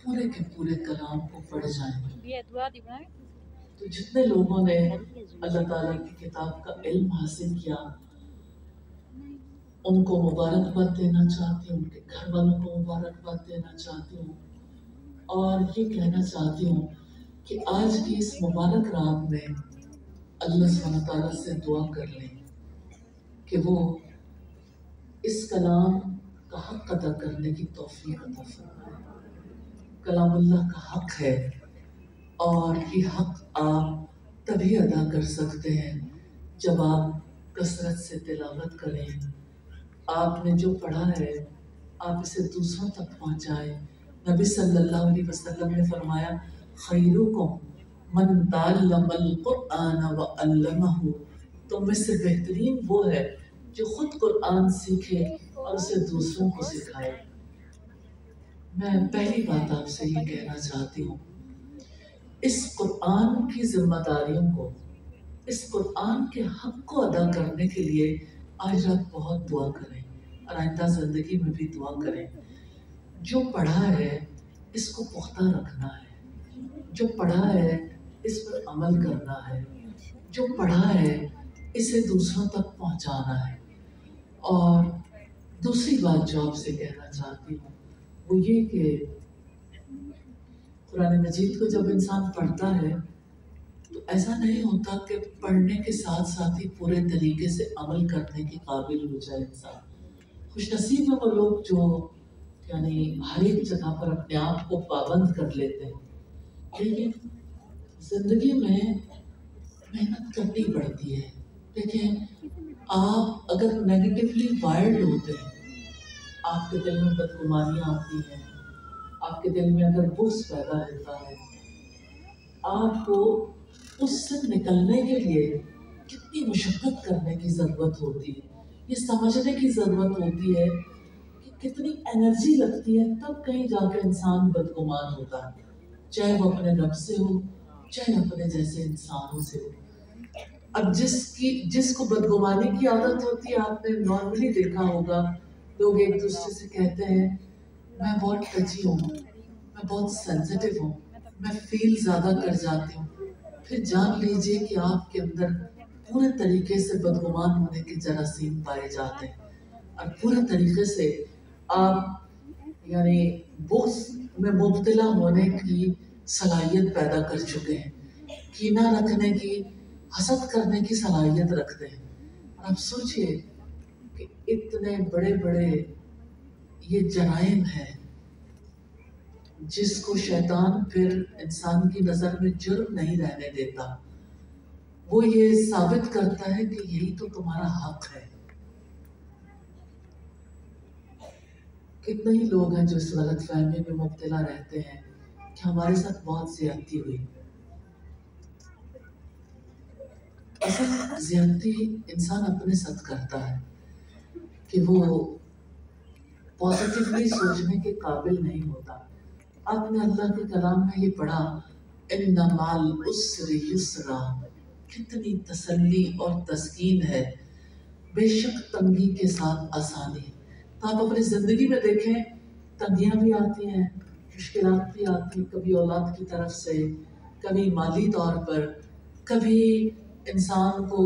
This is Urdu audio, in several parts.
پورے کے پورے کلام کو پڑھ جائیں یہ دعا دی بنائے تو جتنے لوگوں نے اللہ تعالیٰ کی کتاب کا علم حاصل کیا ان کو مبارکباد دینا چاہتی ہوں، ان کے گھر والوں کو مبارکباد دینا چاہتی ہوں، اور یہ کہنا چاہتی ہوں کہ آج کی اس مبارک رات میں اللہ سبحانہ تعالیٰ سے دعا کر لیں کہ وہ اس کلام کا حق ادا کرنے کی توفیق عطا فرمائے۔ کلام اللہ کا حق ہے اور یہ حق آپ تبھی ادا کر سکتے ہیں جب آپ کثرت سے تلاوت کریں، آپ نے جو پڑھا ہے آپ اسے دوسروں تک پہنچائیں۔ نبی صلی اللہ علیہ وسلم نے فرمایا خیرکم من تعلم القرآن وعلمہ، تم میں سے بہترین وہ ہے جو خود قرآن سیکھے اور اسے دوسروں کو سکھائے۔ میں پہلی بات آپ سے یہ کہنا چاہتی ہوں، اس قرآن کی ذمہ داریوں کو، اس قرآن کے حق کو ادا کرنے کے لیے آج رات بہت دعا کریں اور آئندہ زندگی میں بھی دعا کریں۔ جو پڑھا ہے اس کو پختہ رکھنا ہے، جو پڑھا ہے اس پر عمل کرنا ہے، جو پڑھا ہے اسے دوسروں تک پہنچانا ہے۔ اور دوسری بات جو آپ سے کہنا چاہتی ہوں وہ یہ کہ قرآن مجید کو جب انسان پڑھتا ہے تو ایسا نہیں ہوتا کہ پڑھنے کے ساتھ ساتھ ہی پورے طریقے سے عمل کرنے کے قابل ہو جائے انسان۔ خوش نصیب ہے وہ لوگ جو یعنی ہر ایک جگہ پر اپنے آپ کو پابند کر لیتے ہیں، لیکن زندگی میں محنت کرنی پڑتی ہے۔ دیکھیں، آپ اگر نیگیٹیولی وائرڈ ہوتے ہیں، آپ کے دل میں بدگمانیاں آتی ہیں، آپ کے دل میں اگر بغض پیدا ہوتا ہے، آپ کو اس سے نکلنے کے لیے کتنی مشقت کرنے کی ضرورت ہوتی ہے، یہ سمجھنے کی ضرورت ہوتی ہے کہ کتنی انرجی لگتی ہے، تب کہیں جا کے انسان بدگمان ہوتا ہے، چاہے وہ اپنے رب سے ہو چاہے اپنے جیسے انسانوں سے ہو۔ اب جس کو بدگمانی کی عادت ہوتی ہے، آپ نے نارملی دیکھا ہوگا لوگ ایک دوسرے سے کہتے ہیں میں بہت ٹچی ہوں، میں بہت سینسٹیو ہوں، میں فیل زیادہ کر جاتی ہوں، پھر جان لیجئے کہ آپ کے اندر پورے طریقے سے بدگمان ہونے کے جراثیم پائے جاتے ہیں اور پورے طریقے سے آپ یعنی بغض میں مبتلا ہونے کی صلاحیت پیدا کر چکے ہیں، کینہ رکھنے کی، حسد کرنے کی صلاحیت رکھتے ہیں۔ اور آپ سوچئے کہ اتنے بڑے بڑے یہ جرائم ہیں جس کو شیطان پھر انسان کی نظر میں جرم نہیں رہنے دیتا، وہ یہ ثابت کرتا ہے کہ یہی تو تمہارا حق ہے۔ کتنے ہی لوگ ہیں جو اس غلط فہمی میں مبتلا رہتے ہیں کہ ہمارے ساتھ بہت زیادتی ہوئی۔ اصل زیادتی انسان اپنے ساتھ کرتا ہے کہ وہ پازیٹیولی سوچنے کے قابل نہیں ہوتا۔ آپ نے اللہ کے کلام میں یہ پڑھا ان مع العسر یسرا، کتنی تسلی اور تسکین ہے بے شک تنگی کے ساتھ آسانی۔ تو آپ اپنی زندگی میں دیکھیں، تنگیاں بھی آتی ہیں، مشکلات بھی آتی ہیں، کبھی اولاد کی طرف سے، کبھی مالی طور پر، کبھی انسان کو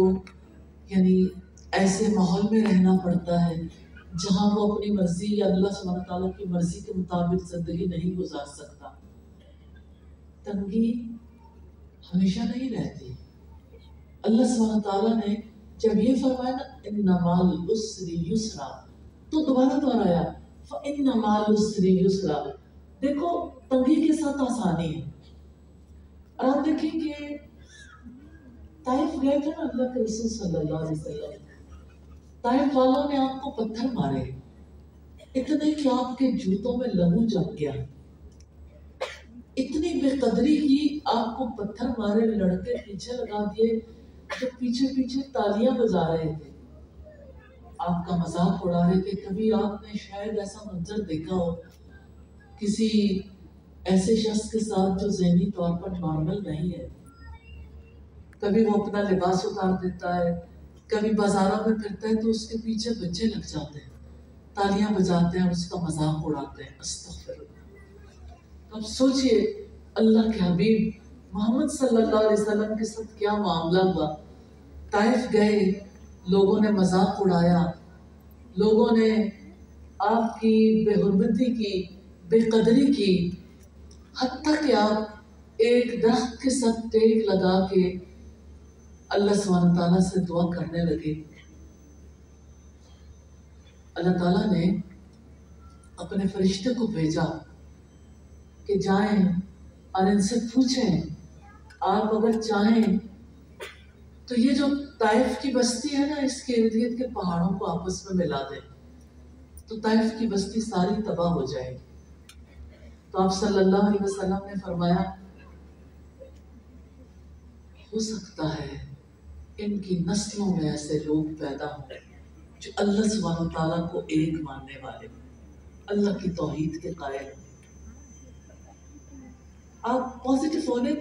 یعنی ایسے ماحول میں رہنا پڑتا ہے جہاں وہ اپنی مرضی یا اللہ سبحانہ تعالیٰ کی مرضی کے مطابق زندگی نہیں گزار سکتا۔ تنگی ہمیشہ نہیں رہتی۔ اللہ سبحانہ تعالیٰ نے جب یہ فرمایا نا ان مع العسر یسرا، تو دوبارہ دہرایا فإن مع العسر یسرا، دیکھو تنگی کے ساتھ آسانی ہے۔ اور آپ دیکھیں کہ طائف گئے تھے نا اللہ کے رسول صلی اللہ علیہ وسلم، طائف والوں نے آپ کو پتھر مارے اتنے کہ آپ کے جوتوں میں لہو جم گیا، اتنی بے قدری کی، آپ کو پتھر مارے، لڑکے پیچھے لگا دیے جو پیچھے پیچھے تالیاں بجا رہے تھے، آپ کا مذاق اڑا رہے تھے۔ کبھی آپ نے شاید ایسا منظر دیکھا ہو کسی ایسے شخص کے ساتھ جو ذہنی طور پر نارمل نہیں ہے، کبھی وہ اپنا لباس اتار دیتا ہے، کبھی بازاروں میں پھرتا ہے تو اس کے پیچھے بچے لگ جاتے ہیں، تالیاں بجاتے ہیں اور اس کا مذاق اڑاتے ہیں۔ استغفر اللہ۔ اب سوچئے اللہ کے حبیب محمد صلی اللہ علیہ وسلم کے ساتھ کیا معاملہ ہوا. طائف گئے، لوگوں نے مذاق اڑایا، لوگوں نے آپ کی بے حرمتی کی، بے قدری کی، حتیٰ کہ آپ ایک درخت کے ساتھ ٹیک لگا کے اللہ سبحانہ تعالیٰ سے دعا کرنے لگے. اللہ تعالیٰ نے اپنے فرشتے کو بھیجا کہ جائیں اور ان سے پوچھیں آپ اگر چاہیں تو یہ جو طائف کی بستی ہے نا، اس کے ارد گرد کے پہاڑوں کو آپس میں ملا دیں تو طائف کی بستی ساری تباہ ہو جائے گی. تو آپ صلی اللہ علیہ وسلم نے فرمایا ہو سکتا ہے ان کی نسلوں میں ایسے لوگ پیدا ہوں جو اللہ سبحانہ تعالیٰ کو ایک ماننے والے، اللہ کی توحید کے قائل. آپ پازیٹیو ہونے